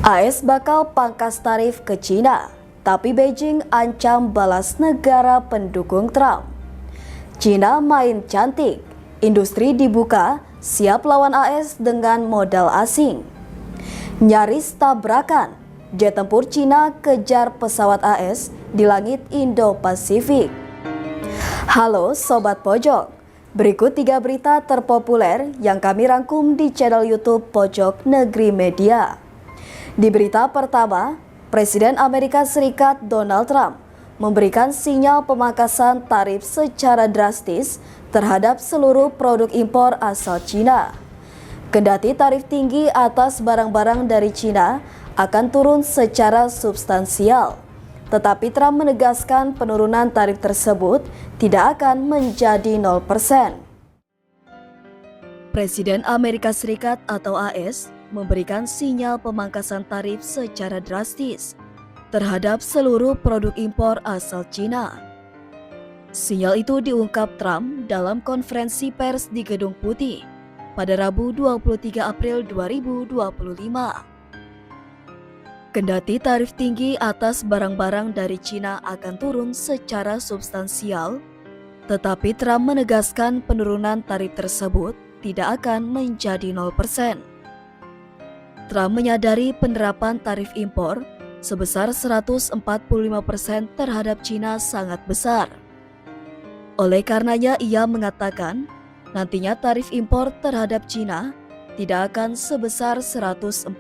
AS bakal pangkas tarif ke Cina, tapi Beijing ancam balas negara pendukung Trump. Cina main cantik, industri dibuka, siap lawan AS dengan modal asing. Nyaris tabrakan, jet tempur Cina kejar pesawat AS di langit Indo-Pasifik. Halo Sobat Pojok, berikut 3 berita terpopuler yang kami rangkum di channel YouTube Pojok Negeri Media. Di berita pertama, Presiden Amerika Serikat Donald Trump memberikan sinyal pemangkasan tarif secara drastis terhadap seluruh produk impor asal Cina. Kendati tarif tinggi atas barang-barang dari Cina akan turun secara substansial, tetapi Trump menegaskan penurunan tarif tersebut tidak akan menjadi 0%. Presiden Amerika Serikat atau AS memberikan sinyal pemangkasan tarif secara drastis terhadap seluruh produk impor asal Cina. Sinyal itu diungkap Trump dalam konferensi pers di Gedung Putih pada Rabu 23 April 2025. Kendati tarif tinggi atas barang-barang dari Cina akan turun secara substansial, tetapi Trump menegaskan penurunan tarif tersebut tidak akan menjadi 0%. Trump menyadari penerapan tarif impor sebesar 145% terhadap Cina sangat besar. Oleh karenanya ia mengatakan nantinya tarif impor terhadap Cina tidak akan sebesar 145%.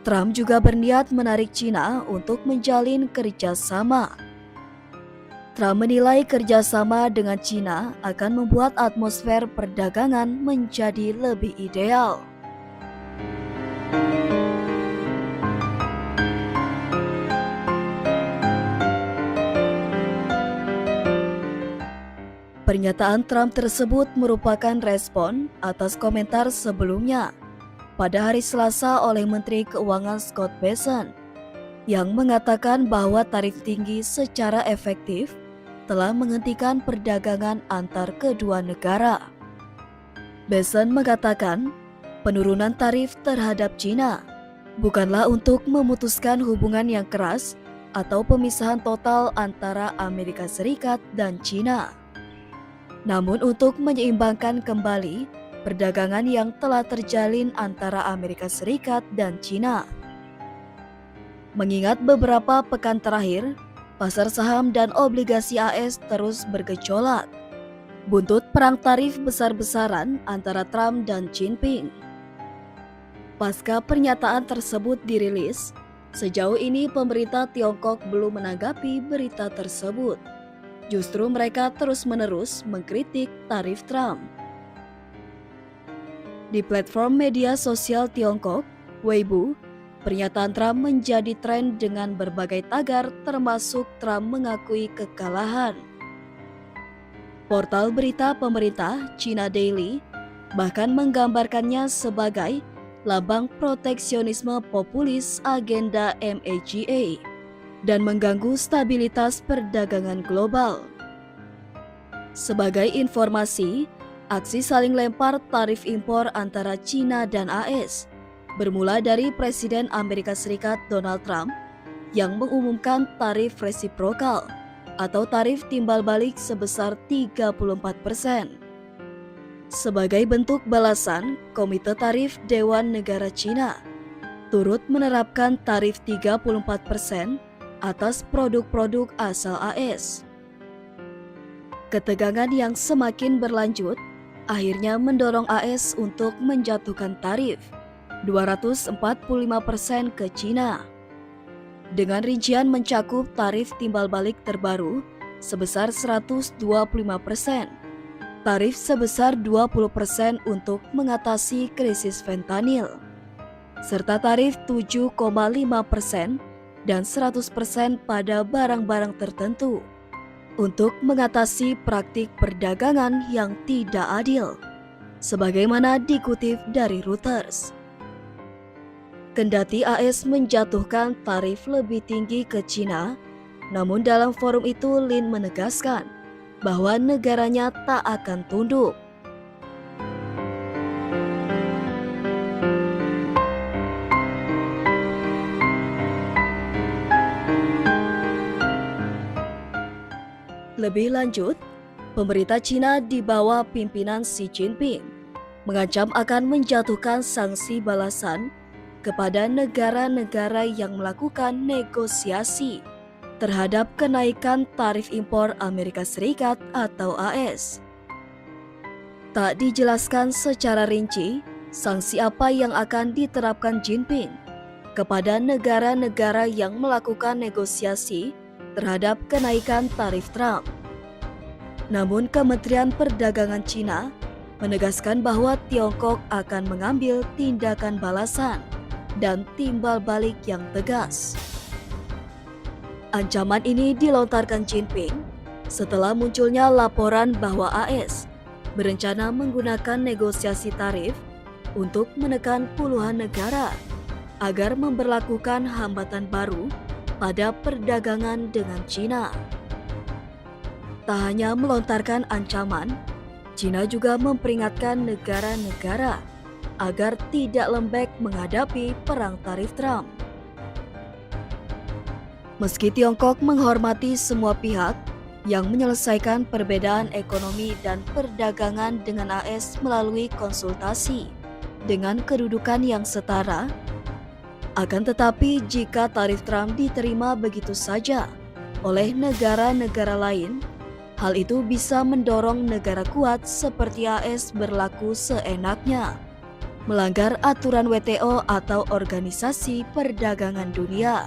Trump juga berniat menarik Cina untuk menjalin kerjasama. Trump menilai kerjasama dengan Cina akan membuat atmosfer perdagangan menjadi lebih ideal. Pernyataan Trump tersebut merupakan respon atas komentar sebelumnya pada hari Selasa oleh Menteri Keuangan Scott Bessent yang mengatakan bahwa tarif tinggi secara efektif telah menghentikan perdagangan antar kedua negara. Bessent mengatakan penurunan tarif terhadap Cina bukanlah untuk memutuskan hubungan yang keras atau pemisahan total antara Amerika Serikat dan Cina, namun untuk menyeimbangkan kembali perdagangan yang telah terjalin antara Amerika Serikat dan Cina. Mengingat beberapa pekan terakhir, pasar saham dan obligasi AS terus bergejolak, buntut perang tarif besar-besaran antara Trump dan Jinping. Pasca pernyataan tersebut dirilis, sejauh ini pemerintah Tiongkok belum menanggapi berita tersebut. Justru mereka terus-menerus mengkritik tarif Trump. Di platform media sosial Tiongkok, Weibo, pernyataan Trump menjadi tren dengan berbagai tagar termasuk Trump mengakui kekalahan. Portal berita pemerintah China Daily bahkan menggambarkannya sebagai lambang proteksionisme populis agenda MAGA dan mengganggu stabilitas perdagangan global. Sebagai informasi, aksi saling lempar tarif impor antara Cina dan AS bermula dari Presiden Amerika Serikat Donald Trump yang mengumumkan tarif resiprokal atau tarif timbal balik sebesar 34%. Sebagai bentuk balasan, Komite Tarif Dewan Negara Cina turut menerapkan tarif 34% atas produk-produk asal AS. Ketegangan yang semakin berlanjut akhirnya mendorong AS untuk menjatuhkan tarif 245% ke Cina. Dengan rincian mencakup tarif timbal balik terbaru sebesar 125%, tarif sebesar 20% untuk mengatasi krisis fentanyl, serta tarif 7,5% dan 100% pada barang-barang tertentu untuk mengatasi praktik perdagangan yang tidak adil, sebagaimana dikutip dari Reuters. Kendati AS menjatuhkan tarif lebih tinggi ke Cina, namun dalam forum itu Lin menegaskan bahwa negaranya tak akan tunduk. Lebih lanjut, pemerintah Cina di bawah pimpinan Xi Jinping mengancam akan menjatuhkan sanksi balasan kepada negara-negara yang melakukan negosiasi terhadap kenaikan tarif impor Amerika Serikat atau AS. Tak dijelaskan secara rinci sanksi apa yang akan diterapkan Jinping kepada negara-negara yang melakukan negosiasi terhadap kenaikan tarif Trump. Namun Kementerian Perdagangan Cina menegaskan bahwa Tiongkok akan mengambil tindakan balasan dan timbal balik yang tegas. Ancaman ini dilontarkan Jinping setelah munculnya laporan bahwa AS berencana menggunakan negosiasi tarif untuk menekan puluhan negara agar memberlakukan hambatan baru pada perdagangan dengan Cina. Tak hanya melontarkan ancaman, Cina juga memperingatkan negara-negara agar tidak lembek menghadapi perang tarif Trump. Meski Tiongkok menghormati semua pihak yang menyelesaikan perbedaan ekonomi dan perdagangan dengan AS melalui konsultasi dengan kedudukan yang setara, akan tetapi jika tarif Trump diterima begitu saja oleh negara-negara lain, hal itu bisa mendorong negara kuat seperti AS berlaku seenaknya, melanggar aturan WTO atau Organisasi Perdagangan Dunia.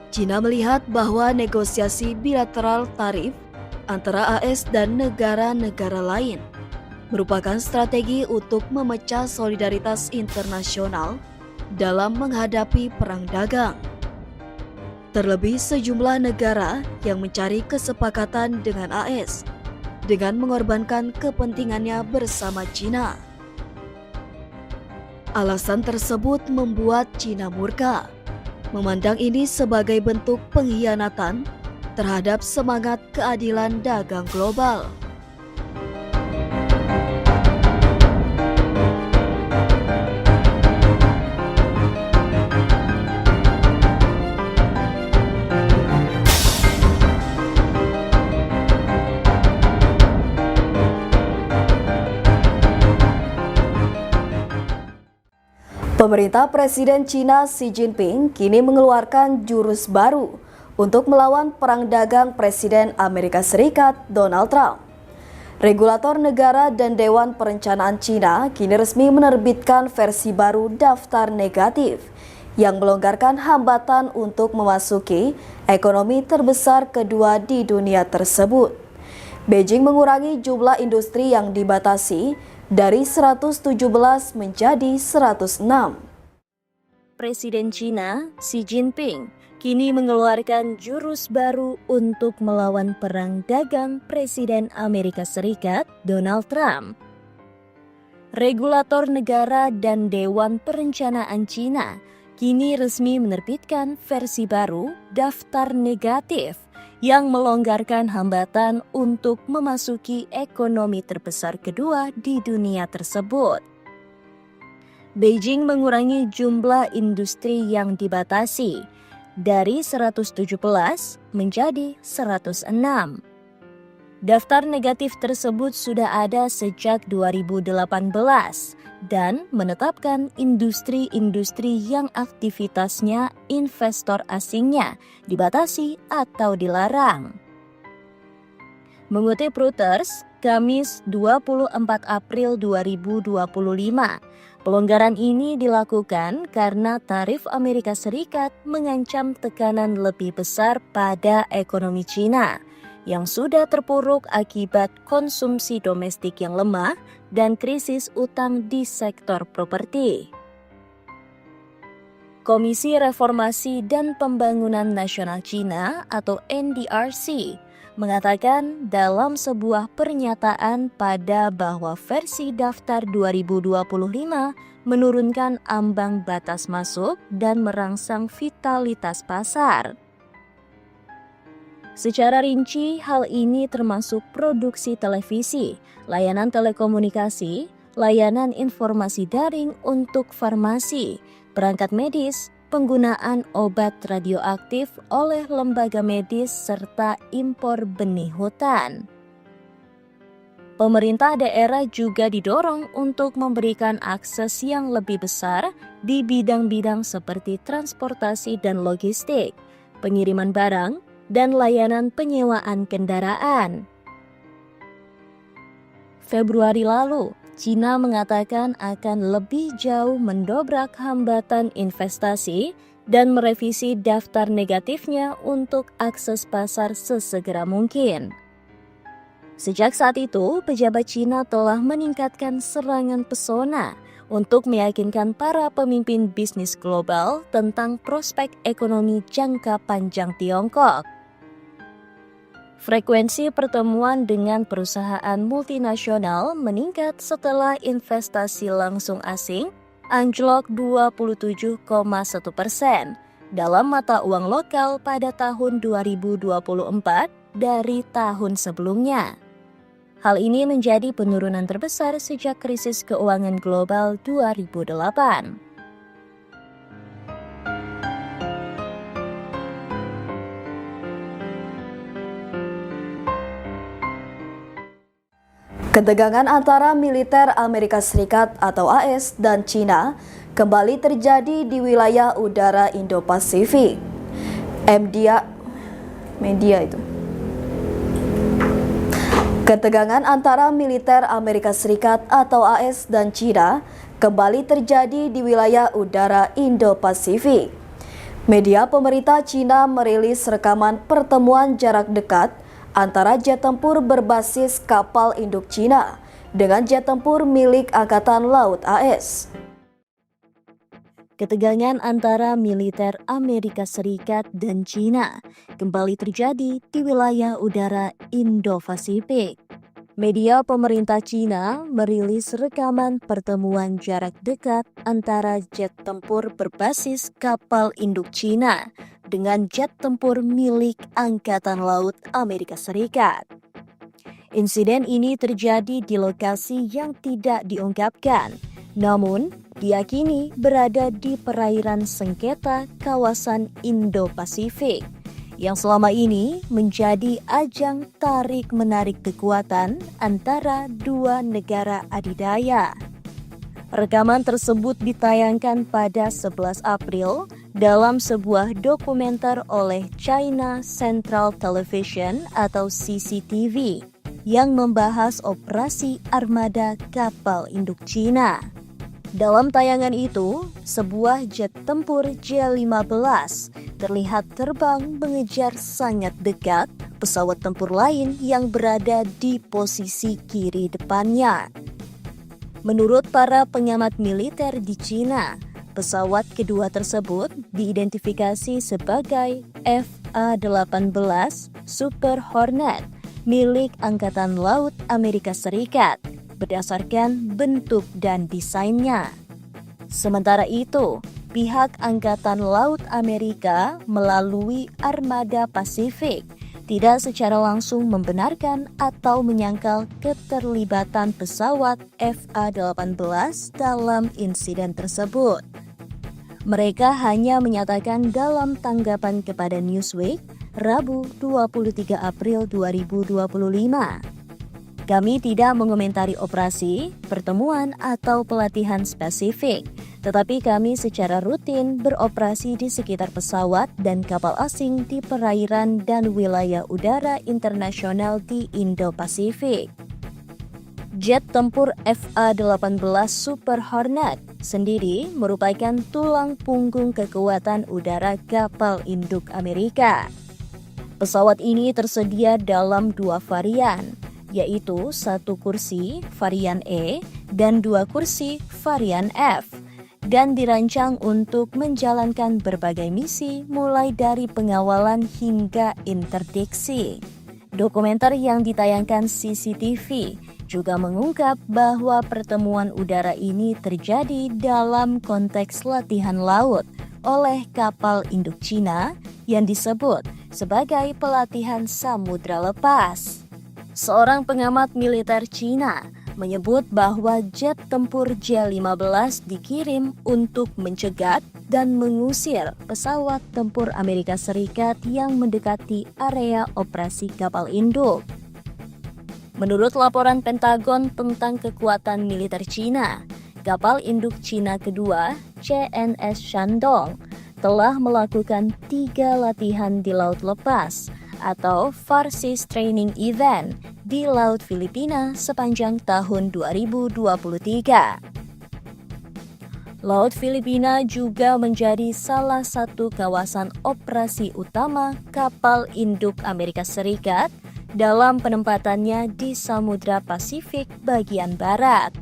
Cina melihat bahwa negosiasi bilateral tarif antara AS dan negara-negara lain merupakan strategi untuk memecah solidaritas internasional dalam menghadapi perang dagang. Terlebih sejumlah negara yang mencari kesepakatan dengan AS dengan mengorbankan kepentingannya bersama Cina. Alasan tersebut membuat Cina murka, memandang ini sebagai bentuk pengkhianatan terhadap semangat keadilan dagang global. Pemerintah Presiden Cina Xi Jinping kini mengeluarkan jurus baru untuk melawan perang dagang Presiden Amerika Serikat Donald Trump. Regulator negara dan Dewan Perencanaan Cina kini resmi menerbitkan versi baru daftar negatif yang melonggarkan hambatan untuk memasuki ekonomi terbesar kedua di dunia tersebut. Beijing mengurangi jumlah industri yang dibatasi dari 117 menjadi 106. Presiden Cina Xi Jinping kini mengeluarkan jurus baru untuk melawan perang dagang Presiden Amerika Serikat Donald Trump. Regulator negara dan Dewan Perencanaan Cina kini resmi menerbitkan versi baru daftar negatif yang melonggarkan hambatan untuk memasuki ekonomi terbesar kedua di dunia tersebut. Beijing mengurangi jumlah industri yang dibatasi dari 117 menjadi 106. Daftar negatif tersebut sudah ada sejak 2018 dan menetapkan industri-industri yang aktivitasnya investor asingnya dibatasi atau dilarang. Mengutip Reuters, Kamis 24 April 2025, pelonggaran ini dilakukan karena tarif Amerika Serikat mengancam tekanan lebih besar pada ekonomi Cina yang sudah terpuruk akibat konsumsi domestik yang lemah dan krisis utang di sektor properti. Komisi Reformasi dan Pembangunan Nasional Cina atau NDRC mengatakan dalam sebuah pernyataan bahwa versi daftar 2025 menurunkan ambang batas masuk dan merangsang vitalitas pasar. Secara rinci, hal ini termasuk produksi televisi, layanan telekomunikasi, layanan informasi daring untuk farmasi, perangkat medis, penggunaan obat radioaktif oleh lembaga medis serta impor benih hutan. Pemerintah daerah juga didorong untuk memberikan akses yang lebih besar di bidang-bidang seperti transportasi dan logistik, pengiriman barang, dan layanan penyewaan kendaraan. Februari lalu, China mengatakan akan lebih jauh mendobrak hambatan investasi dan merevisi daftar negatifnya untuk akses pasar sesegera mungkin. Sejak saat itu, pejabat China telah meningkatkan serangan pesona untuk meyakinkan para pemimpin bisnis global tentang prospek ekonomi jangka panjang Tiongkok. Frekuensi pertemuan dengan perusahaan multinasional meningkat setelah investasi langsung asing anjlok 27,1% dalam mata uang lokal pada tahun 2024 dari tahun sebelumnya. Hal ini menjadi penurunan terbesar sejak krisis keuangan global 2008. Ketegangan antara militer Amerika Serikat atau AS dan China kembali terjadi di wilayah udara Indo-Pasifik. Ketegangan antara militer Amerika Serikat atau AS dan China kembali terjadi di wilayah udara Indo-Pasifik. Media pemerintah China merilis rekaman pertemuan jarak dekat antara jet tempur berbasis kapal induk China dengan jet tempur milik Angkatan Laut AS. Ketegangan antara militer Amerika Serikat dan China kembali terjadi di wilayah udara Indo-Pasifik. Media pemerintah China merilis rekaman pertemuan jarak dekat antara jet tempur berbasis kapal induk China dengan jet tempur milik Angkatan Laut Amerika Serikat. Insiden ini terjadi di lokasi yang tidak diungkapkan, namun diyakini berada di perairan sengketa kawasan Indo-Pasifik yang selama ini menjadi ajang tarik-menarik kekuatan antara dua negara adidaya. Rekaman tersebut ditayangkan pada 11 April dalam sebuah dokumenter oleh China Central Television atau CCTV yang membahas operasi armada kapal induk China. Dalam tayangan itu, sebuah jet tempur J-15 terlihat terbang mengejar sangat dekat pesawat tempur lain yang berada di posisi kiri depannya. Menurut para pengamat militer di China, pesawat kedua tersebut diidentifikasi sebagai FA-18 Super Hornet milik Angkatan Laut Amerika Serikat berdasarkan bentuk dan desainnya. Sementara itu, pihak Angkatan Laut Amerika melalui Armada Pasifik tidak secara langsung membenarkan atau menyangkal keterlibatan pesawat FA-18 dalam insiden tersebut. Mereka hanya menyatakan dalam tanggapan kepada Newsweek, Rabu 23 April 2025. Kami tidak mengomentari operasi, pertemuan, atau pelatihan spesifik, tetapi kami secara rutin beroperasi di sekitar pesawat dan kapal asing di perairan dan wilayah udara internasional di Indo-Pasifik. Jet tempur FA-18 Super Hornet sendiri merupakan tulang punggung kekuatan udara kapal induk Amerika. Pesawat ini tersedia dalam dua varian, yaitu satu kursi varian E dan dua kursi varian F, dan dirancang untuk menjalankan berbagai misi mulai dari pengawalan hingga interdiksi. Dokumenter yang ditayangkan CCTV juga mengungkap bahwa pertemuan udara ini terjadi dalam konteks latihan laut oleh kapal induk China yang disebut sebagai pelatihan samudra lepas. Seorang pengamat militer China menyebut bahwa jet tempur J-15 dikirim untuk mencegat dan mengusir pesawat tempur Amerika Serikat yang mendekati area operasi kapal induk. Menurut laporan Pentagon tentang kekuatan militer Cina, kapal induk Cina kedua, CNS Shandong, telah melakukan 3 latihan di laut lepas atau Far Seas Training Event di Laut Filipina sepanjang tahun 2023. Laut Filipina juga menjadi salah satu kawasan operasi utama kapal induk Amerika Serikat dalam penempatannya di Samudra Pasifik bagian barat.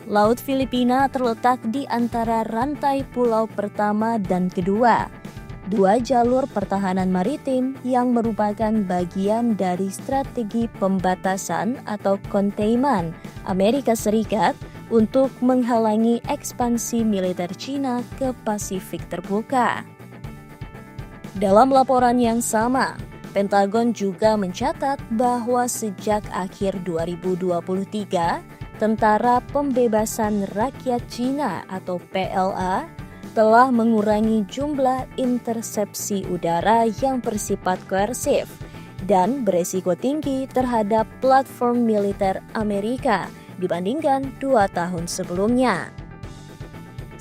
Laut Filipina terletak di antara rantai pulau pertama dan kedua, 2 jalur pertahanan maritim yang merupakan bagian dari strategi pembatasan atau containment Amerika Serikat untuk menghalangi ekspansi militer Cina ke Pasifik terbuka. Dalam laporan yang sama, Pentagon juga mencatat bahwa sejak akhir 2023, Tentara Pembebasan Rakyat Cina atau PLA telah mengurangi jumlah intersepsi udara yang bersifat koersif dan beresiko tinggi terhadap platform militer Amerika dibandingkan 2 tahun sebelumnya.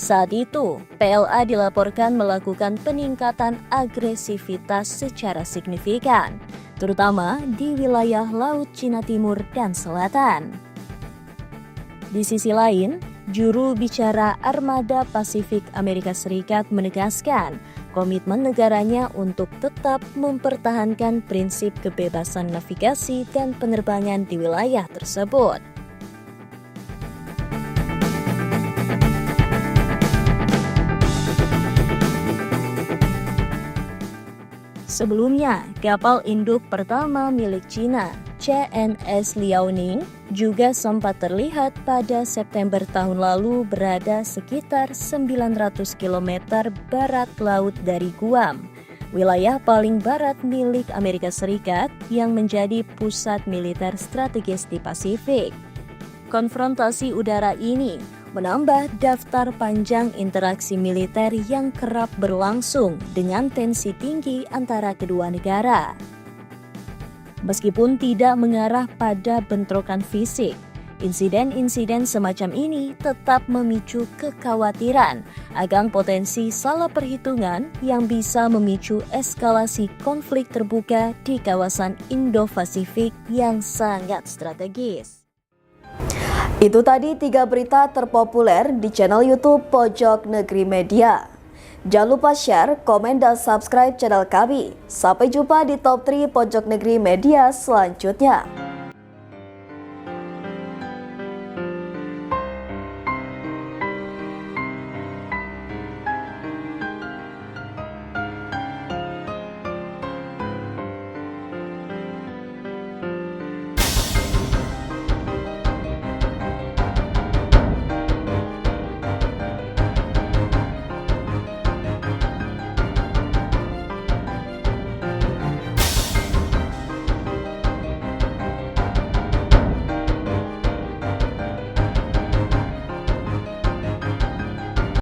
Saat itu, PLA dilaporkan melakukan peningkatan agresivitas secara signifikan, terutama di wilayah Laut Cina Timur dan Selatan. Di sisi lain, juru bicara Armada Pasifik Amerika Serikat menegaskan komitmen negaranya untuk tetap mempertahankan prinsip kebebasan navigasi dan penerbangan di wilayah tersebut. Sebelumnya, kapal induk pertama milik Cina, CNS Liaoning, juga sempat terlihat pada September tahun lalu berada sekitar 900 km barat laut dari Guam, wilayah paling barat milik Amerika Serikat yang menjadi pusat militer strategis di Pasifik. Konfrontasi udara ini menambah daftar panjang interaksi militer yang kerap berlangsung dengan tensi tinggi antara kedua negara. Meskipun tidak mengarah pada bentrokan fisik, insiden-insiden semacam ini tetap memicu kekhawatiran akan potensi salah perhitungan yang bisa memicu eskalasi konflik terbuka di kawasan Indo-Pasifik yang sangat strategis. Itu tadi 3 berita terpopuler di channel YouTube Pojok Negeri Media. Jangan lupa share, komen, dan subscribe channel kami. Sampai jumpa di top 3 Pojok Negeri Media selanjutnya.